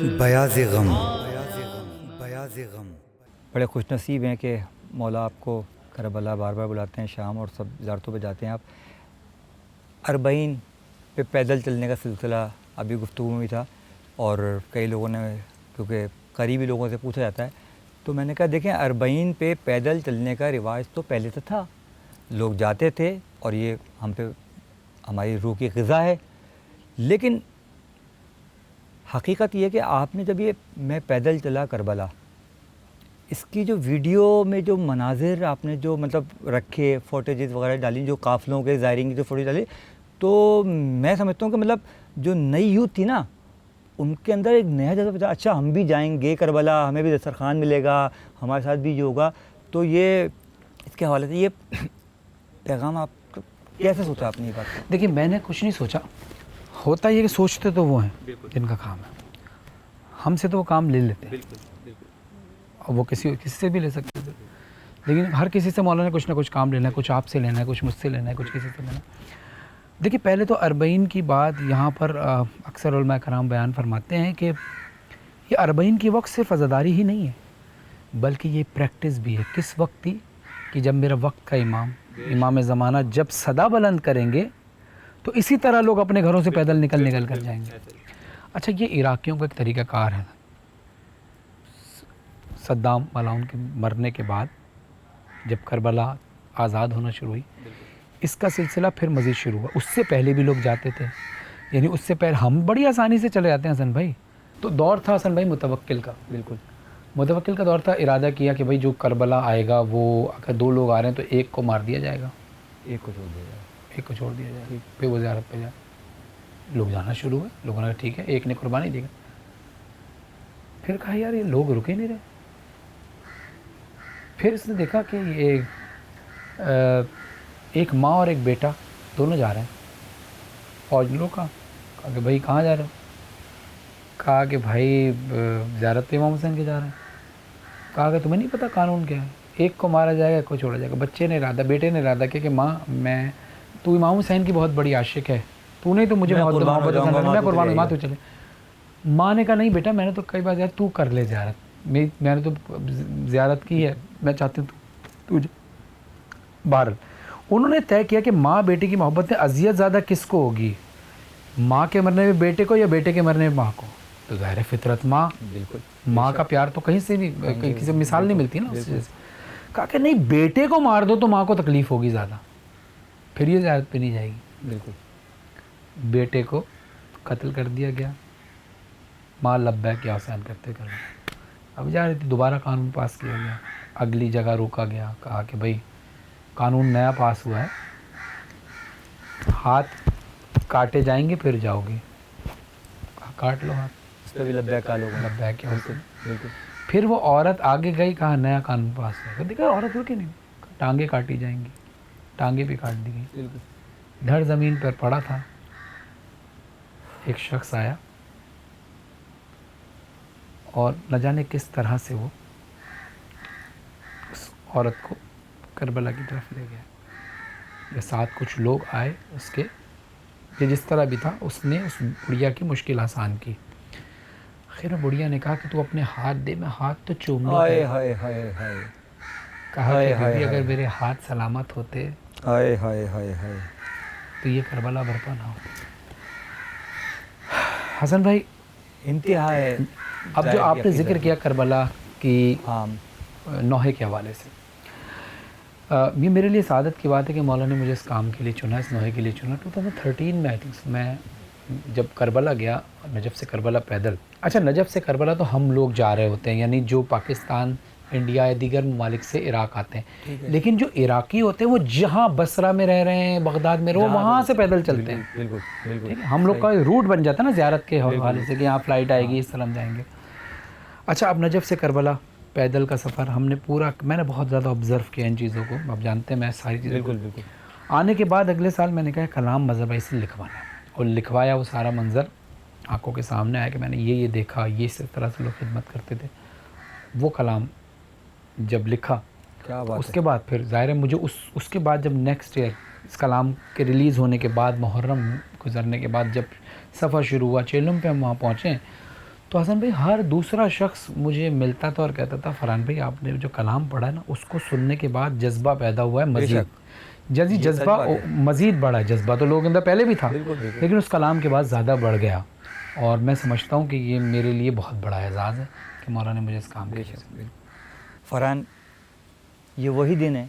बयाज़ गम, बयाज़ गम। बड़े खुशनसीब हैं कि मौला आपको करबला बार बार बुलाते हैं, शाम और सब ज़ियारतों पे जाते हैं आप। अरबईन पे पैदल चलने का सिलसिला अभी गुफ्तगू में भी था और कई लोगों ने, क्योंकि करीबी लोगों से पूछा जाता है, तो मैंने कहा देखें अरबईन पे पैदल चलने का रिवाज तो पहले से था, लोग जाते थे और ये हम पे हमारी रूह की ग़िज़ा है। लेकिन हकीकत ये है कि आपने जब ये मैं पैदल चला करबला, इसकी जो वीडियो में जो मनाजिर आपने जो मतलब रखे, फुटेजेस वगैरह डाली, जो काफ़िलों के ज़ायरीन की जो फुटेज डाली, तो मैं समझता हूँ कि मतलब जो नई यूथ थी ना, उनके अंदर एक नया जज्बा था, अच्छा हम भी जाएंगे करबला, हमें भी दस्तरखान मिलेगा, हमारे साथ भी ये होगा। तो ये इसके हवाले से ये पैगाम आप कैसे सोचा आपने ये बात? देखिए, मैंने कुछ नहीं सोचा, होता ये कि सोचते तो वो हैं जिनका काम है, हमसे तो वो काम ले लेते हैं, और वो किसी से भी ले सकते थे, लेकिन हर किसी से मौलाना ने कुछ ना कुछ काम लेना है, कुछ आपसे लेना है, कुछ मुझसे लेना है, कुछ किसी से लेना है। देखिए, पहले तो अरबईन की बात यहाँ पर अक्सर उलमा कराम बयान फरमाते हैं कि ये अरबईन की वक्त सिर्फ अज़ादारी ही नहीं है, बल्कि ये प्रैक्टिस भी है। किस वक्त थी कि जब मेरा वक्त का इमाम ज़माना जब सदा बुलंद करेंगे तो इसी तरह लोग अपने घरों से पैदल निकल कर जाएंगे। अच्छा, ये इराकियों का एक तरीक़ाकार है। सद्दाम मलाउन के मरने के बाद जब करबला आज़ाद होना शुरू हुई, इसका सिलसिला फिर मज़ीद शुरू हुआ। उससे पहले भी लोग जाते थे, यानी उससे पहले हम बड़ी आसानी से चले जाते हैं हसन भाई। तो दौर था हसन भाई मुतवक्किल का, बिल्कुल मुतवक्किल का दौर था। इरादा किया कि भाई जो करबला आएगा वो अगर 2 लोग आ रहे हैं तो एक को मार दिया जाएगा, एक को छोड़ दिया जाएगा, फिर वो ज़ियारत पे जाए। लोग जाना शुरू हुए, लोगों ने कहा ठीक है, एक ने कुर्बानी देगा। फिर कहा यार ये लोग रुके नहीं रहे। फिर इसने देखा कि ये एक माँ और एक बेटा दोनों जा रहे हैं। फौज लोग कहा कि भाई कहाँ जा रहे हो? कहा कि भाई ज़ियारत पे इमाम हुसैन के जा रहे हैं। कहा कि तुम्हें नहीं पता कानून क्या है, एक को मारा जाएगा, एक को छोड़ा जाएगा। बेटे ने इरादा किया कि माँ, मैं तू इमाम हुसैन की बहुत बड़ी आशिक है, तूने तो मुझे बहुत मोहब्बत है, मैं कुर्बान हूँ, माँ तू चले। माँ ने कहा नहीं बेटा, मैंने तो कई बार यार तू कर ले ज़ियारत, मैंने तो ज़ियारत की है, मैं चाहती हूँ तू बहरहाल उन्होंने तय किया कि माँ बेटे की मोहब्बत में अजियत ज़्यादा किसको होगी, माँ के मरने में बेटे को या बेटे के मरने में माँ को? तो ज़ाहिर है फितरत माँ, बिल्कुल माँ का प्यार तो कहीं से भी किसी से मिसाल नहीं मिलती ना उससे। कहा कि नहीं, बेटे को मार दो तो माँ को तकलीफ़ होगी ज़्यादा, फिर ये ज़ियारत पे नहीं जाएगी। बिल्कुल, बेटे को कत्ल कर दिया गया, माँ लब्बैक या हुसैन करते कर। अब जा रही थी, दोबारा कानून पास किया गया, अगली जगह रोका गया, कहा कि भाई कानून नया पास हुआ है, हाथ काटे जाएंगे फिर जाओगे। काट लो हाथ, इस पर भी लब्बैक का लोग लब्बैक क्या होते। बिल्कुल। फिर वो औरत आगे गई, कहा नया कानून पास हुआ, देखा औरत रुकी नहीं, टांगे काटी जाएंगी, टांगे भी काट दी गई। धड़ ज़मीन पर पड़ा था, एक शख्स आया और न जाने किस तरह से वो उस औरत को करबला की तरफ ले गया। या साथ कुछ लोग आए उसके, ये जिस तरह भी था उसने उस बुढ़िया की मुश्किल आसान की। आखिर बुढ़िया ने कहा कि तू अपने हाथ दे, मैं हाथ तो चूम लूँ। हाय हाय हाय हाय। कहा कि बीबी अगर मेरे हाथ सलामत होते, हाय हाय हाय हाय, तो ये करबला बर्पा ना होती। हसन भाई, इंतहा है। अब जो आपने जिक्र किया करबला की नौहे के हवाले से, ये मेरे लिए सादत की बात है कि मौलाना ने मुझे इस काम के लिए चुना, इस नौहे के लिए चुना। 2013 में आई थिंक मैं जब करबला गया, नजफ़ से करबला पैदल। अच्छा, नजफ़ से करबला तो हम लोग जा रहे होते हैं, यानी जो पाकिस्तान, इंडिया या दीगर ममालिक से इराक़ आते हैं, लेकिन जो इराक़ी होते हैं वो जहाँ बसरा में रह रहे हैं, बगदाद में रहो, वहाँ से पैदल चलते हैं। बिल्कुल बिल्कुल, हम लोग का रूट बन जाता है ना ज़ियारत के हवाले से कि यहाँ फ़्लाइट आएगी, इस तरह हम जाएंगे। अच्छा, अब नजफ़ से करबला पैदल का सफ़र हमने पूरा, मैंने बहुत ज़्यादा ऑब्ज़र्व किया इन चीज़ों को, आप जानते हैं मैं सारी चीज़ें। बिल्कुल। आने के बाद अगले साल मैंने कहा कलाम मज़हब से लिखवाना है, और लिखवाया। वो सारा मंज़र आंखों के सामने आया कि मैंने ये देखा, ये इस तरह से लोग खिदमत करते थे। वो कलाम जब लिखा, क्या बात उसके बाद फिर ज़ाहिर है मुझे उसके बाद जब नेक्स्ट ईयर इस कलाम के रिलीज़ होने के बाद, मुहर्रम गुजरने के बाद जब सफ़र शुरू हुआ, चेलम पे हम वहाँ पहुँचे, तो हसन भाई हर दूसरा शख्स मुझे मिलता था और कहता था फरहान भाई आपने जो कलाम पढ़ा है ना, उसको सुनने के बाद जज्बा पैदा हुआ है मज़ीद, जैसी जज्बा मज़ीद बढ़ा है। जज्बा तो लोगों के अंदर पहले भी था, लेकिन उस कलाम के बाद ज़्यादा बढ़ गया। और मैं समझता हूँ कि ये मेरे लिए बहुत बड़ा एजाज़ है कि मौला ने मुझे इस काम के लिए। फरहान, ये वही दिन है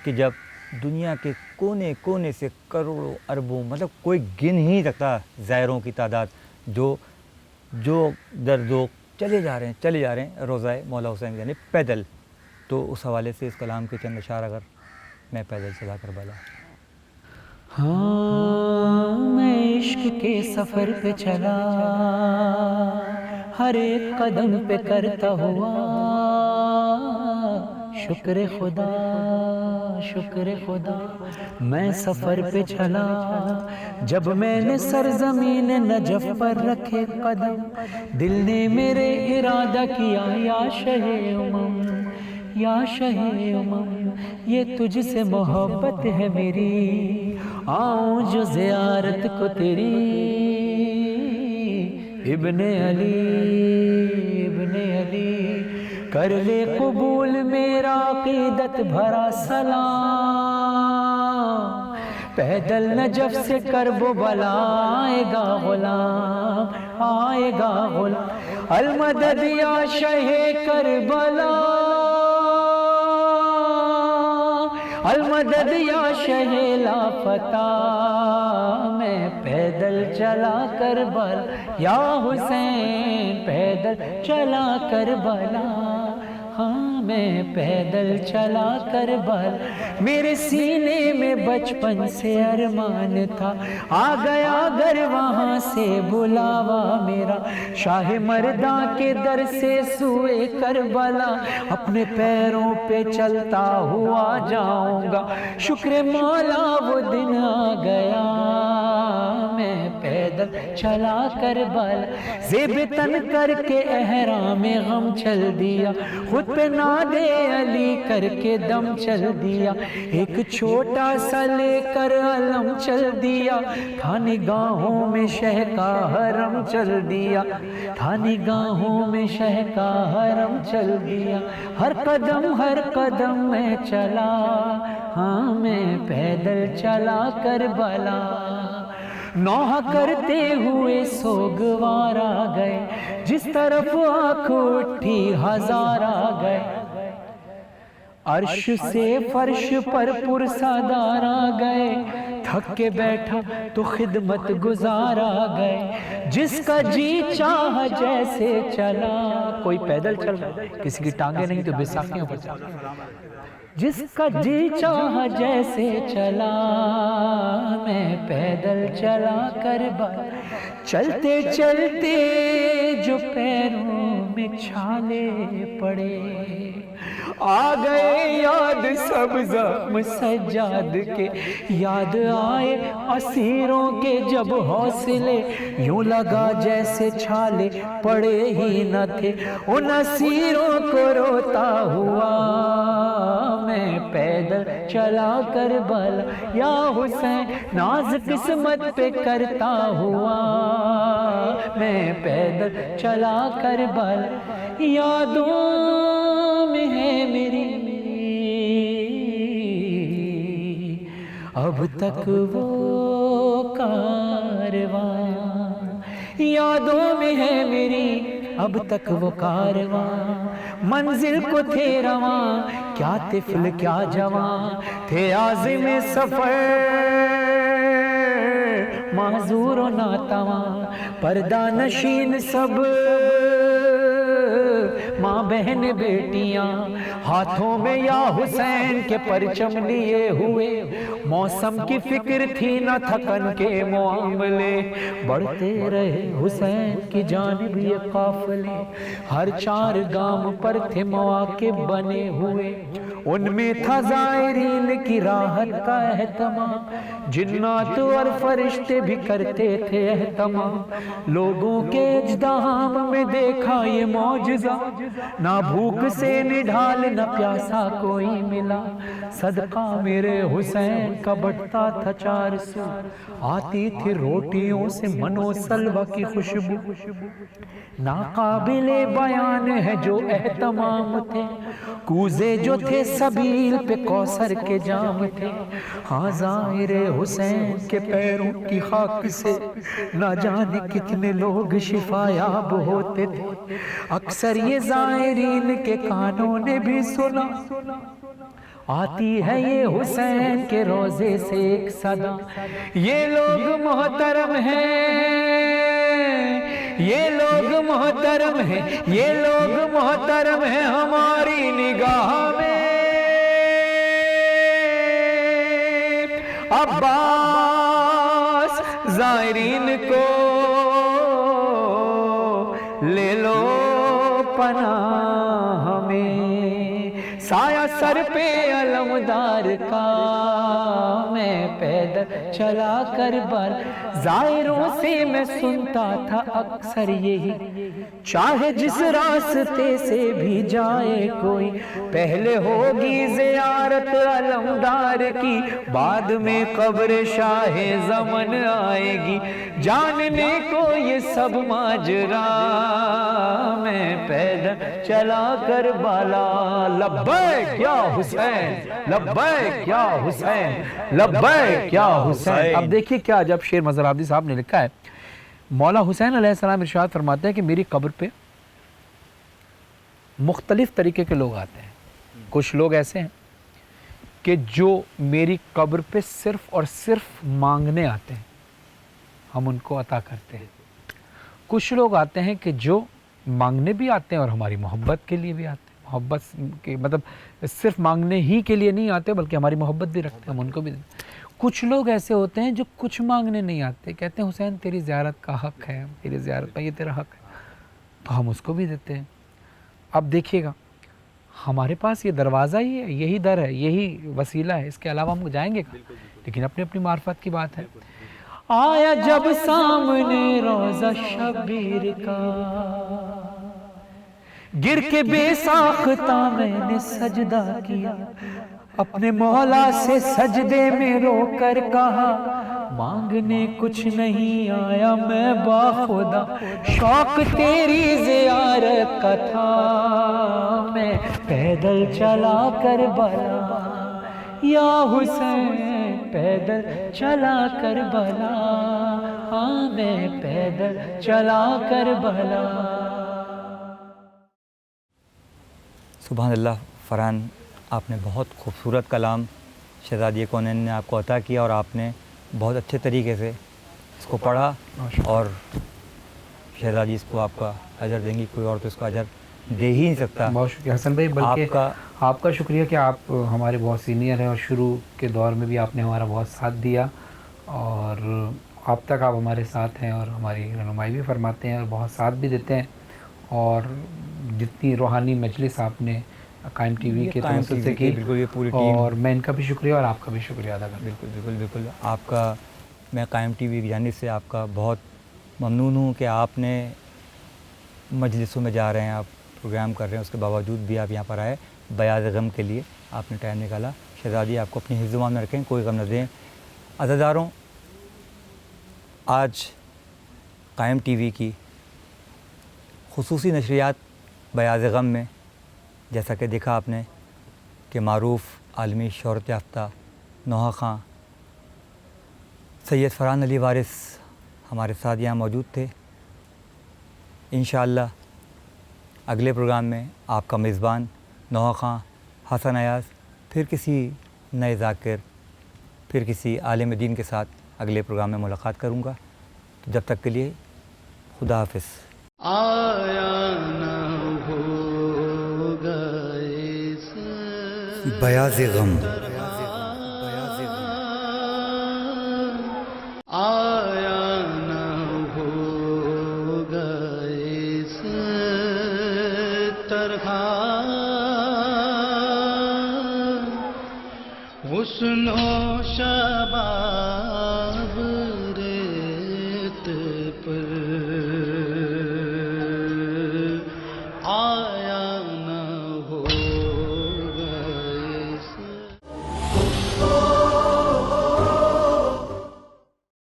कि जब दुनिया के कोने कोने से करोड़ों अरबों, मतलब कोई गिन ही नहीं सकता ज़ायरों की तादाद, जो दर दो चले जा रहे हैं रोज़ाए मौला हुसैन यानी पैदल। तो उस हवाले से इस कलाम के चंद अशार अगर मैं पैदल चला करबला। हाँ, मैं इश्क के सफ़र पे चला, हर एक कदम पे करता हुआ शुक्र खुदा, शुक्र खुदा। मैं सफ़र पे चला जब मैंने सरज़मीन नजफ़ पर रखे कदम, दिल ने मेरे इरादा किया या शहे उमम, या शहे उमम, ये तुझसे मोहब्बत है मेरी, आऊं जो ज़ियारत को तेरी। इब्ने अली, इब्ने अली, कर ले कबूल मेरा अक़ीदत भरा सलाम, पैदल नजफ़ से करबो बला आएगा गुलाम, आएगा गुलाम। अलमदद या शहे करबला, अलमदद या शहे लापता, मैं पैदल चला करबला, या हुसैन पैदल चला करबला। हाँ, मैं पैदल चला करबला। मेरे सीने में बचपन से अरमान था, आ गया अगर वहाँ से बुलावा मेरा, शाह मर्दा के दर से सुए करबला, अपने पैरों पे चलता हुआ जाऊंगा। शुक्र मौला वो दिन आ गया, मैं पैदल चला करबला। ज़ेब तन करके एहराम गम चल दिया, खुद पे नादे अली करके दम चल दिया, एक छोटा सा लेकर अलम चल दिया, था निगाहों में शह का हरम चल दिया, था निगाहों में शह का हरम चल दिया। हर कदम मैं चला, हाँ मैं पैदल चला करबला। नौहा करते हुए सोगवार आ गए, जिस तरफ आँख उठी हजार आ गए, अर्श से फर्श पर पुरसादार आ गए, थक के बैठा तो खिदमत गुजार आ गए, जिसका जी चाह जैसे चला। कोई पैदल चल रहा, किसी की टांगे नहीं तो बैसाखियों पर चला, जिसका जी चाह जैसे चला, मैं पैदल चला करबला। चलते चलते जो पैरों में छाले पड़े, आ गए याद सब ज़ख्म सज्जाद के, याद आए असीरों के जब हौसले, यूं लगा जैसे छाले पड़े ही न थे, उन असीरों को रोता हुआ मैं पैदल चला करबला। या हुसैन नाज किस्मत पे करता हुआ मैं पैदल चला करबला। यादों में है मेरी अब तक वो कारवां, यादों में है मेरी अब तक वो कारवां, मंजिल को थे रवां, क्या तिफल क्या जवां, थे आज़िम सफ़र माज़ूर व नातवां, पर्दा नशीन सब माँ बहन बेटियाँ, हाथों में या हुसैन के परचम लिए हुए, मौसम की फिक्र थी न थकन के मामले, बढ़ते रहे हुसैन की जानिब ये काफिले, हर चार गाम पर थे मौके बने हुए, उनमें था ज़ायरीन की राहत का एहतमाम, जिन्नात और फरिश्ते भी करते थे एहतमाम, लोगों के इज्तिहाम में देखा ये मौजज़ा, ना भूख से निढाल न प्यासा कोई मिला, सदका मेरे हुसैन हुसैन का बढ़ता था 400, आती थी रोटियों से मनो सलवा की खुशबू, नाकाबिले बयान है जो एहतमाम थे, कूजे जो थे सबील पे कौसर के जाम थे। हाँ ज़ाहिर हुसैन के पैरों की खाक से ना जाने कितने लोग शिफायाब होते थे। अक्सर ये ज़ाहिरीन के कानों ने भी सुना, आती है ये हुसैन के रोजे से एक सदा, ये लोग मोहतरम हैं, ये लोग मोहतरम हैं, ये लोग मोहतरम हैं हमारी निगाह में। अब्बास ज़ाहिरीन को ले लो पनाह में, साया सर पे अलमदार का, मैं पैदल चला कर बर ज़ाहिरों से मैं सुनता था अक्सर यही, चाहे जिस रास्ते से भी जाए कोई, पहले होगी ज़ियारत अलमदार की, बाद में कब्र शाहे ज़मन आएगी, जानने को ये सब माजरा, मैं पैदल चला कर बाला। लब्बैक या हुसैन, लब्बैक या हुसैन, लब्बैक या हुसैन। अब देखिए क्या जब शेर मज़हर आबिदी साहब ने लिखा है, मौला हुसैन अलैहिस्सलाम इरशाद फरमाते हैं कि मेरी कब्र पे मुख्तलिफ तरीके के लोग आते हैं। कुछ लोग ऐसे हैं कि जो मेरी कब्र पे सिर्फ़ और सिर्फ मांगने आते हैं, हम उनको अता करते हैं। कुछ लोग आते हैं कि जो मांगने भी आते हैं और हमारी मोहब्बत के लिए भी आते हैं, मोहब्बत के मतलब सिर्फ मांगने ही के लिए नहीं आते बल्कि हमारी मोहब्बत भी रखते हैं, हम उनको भी देते हैं। कुछ लोग ऐसे होते हैं जो कुछ मांगने नहीं आते, कहते हैं हुसैन तेरी ज़ियारत का हक़ है, तेरी ज़ियारत का ये तेरा हक़ है, तो हम उसको भी देते हैं। अब देखिएगा हमारे पास ये दरवाज़ा ही है, यही दर है, यही वसीला है, इसके अलावा हम जाएंगे कहाँ? लेकिन अपनी अपनी मार्फत की बात है। आया जब सामने रोज़ा शबीर का, गिर के बेसाख्ता मैंने सजदा किया, अपने मौला से सजदे में रोकर कहा, मांगने कुछ नहीं आया मैं बाखुदा, शौक तेरी ज़ियारत का था, मैं पैदल चला कर बला, या हुसैन पैदल चला कर बला, हाँ मैं पैदल चला कर बला। सुभान अल्लाह फरहान, आपने बहुत खूबसूरत कलाम शहज़ादी कौनैन ने आपको अता किया और आपने बहुत अच्छे तरीके से इसको पढ़ा और शहज़ादी इसको आपका अजर देंगी, कोई और तो इसका अजर दे ही नहीं सकता। बहुत शुक्रिया हसन भाई, बल्कि आपका शुक्रिया कि आप हमारे बहुत सीनियर हैं और शुरू के दौर में भी आपने हमारा बहुत साथ दिया और अब तक आप हमारे साथ हैं और हमारी रहनुमाई भी फरमाते हैं और बहुत साथ भी देते हैं। और जितनी रूहानी मजलिस आपने कायम टीवी के तवज्जुह से की, बिल्कुल ये पूरी टीम, और मैं इनका भी शुक्रिया और आपका भी शुक्रिया अदा करता हूं। बिल्कुल बिल्कुल बिल्कुल आपका, मैं कायम टीवी की जानिब से आपका बहुत ममनून हूँ कि आपने मजलिसों में जा रहे हैं, आप प्रोग्राम कर रहे हैं, उसके बावजूद भी आप यहाँ पर आए, बयाज़ गम के लिए आपने टाइम निकाला। शहज़ादी आपको अपनी हिफ्ज़-ए-ईमान में रखें, कोई गम न दें। अज़ादारों, आज कायम टीवी की खुसूसी नशरियात बयाज़ गम में जैसा कि देखा आपने कि मारूफ़ आलमी शोहरत याफ्ता नोहा ख़ां सैयद फ़रहान अली वारिस हमारे साथ यहाँ मौजूद थे। इंशाअल्लाह अगले प्रोग्राम में आपका मेज़बान नोहा ख़ां, हसन अयाज़, फिर किसी नए ज़ाकिर, फिर किसी आलिम दीन के साथ अगले प्रोग्राम में मुलाकात करूँगा। तो जब तक के लिए खुदा हाफ़िज़। बयाज़ गम।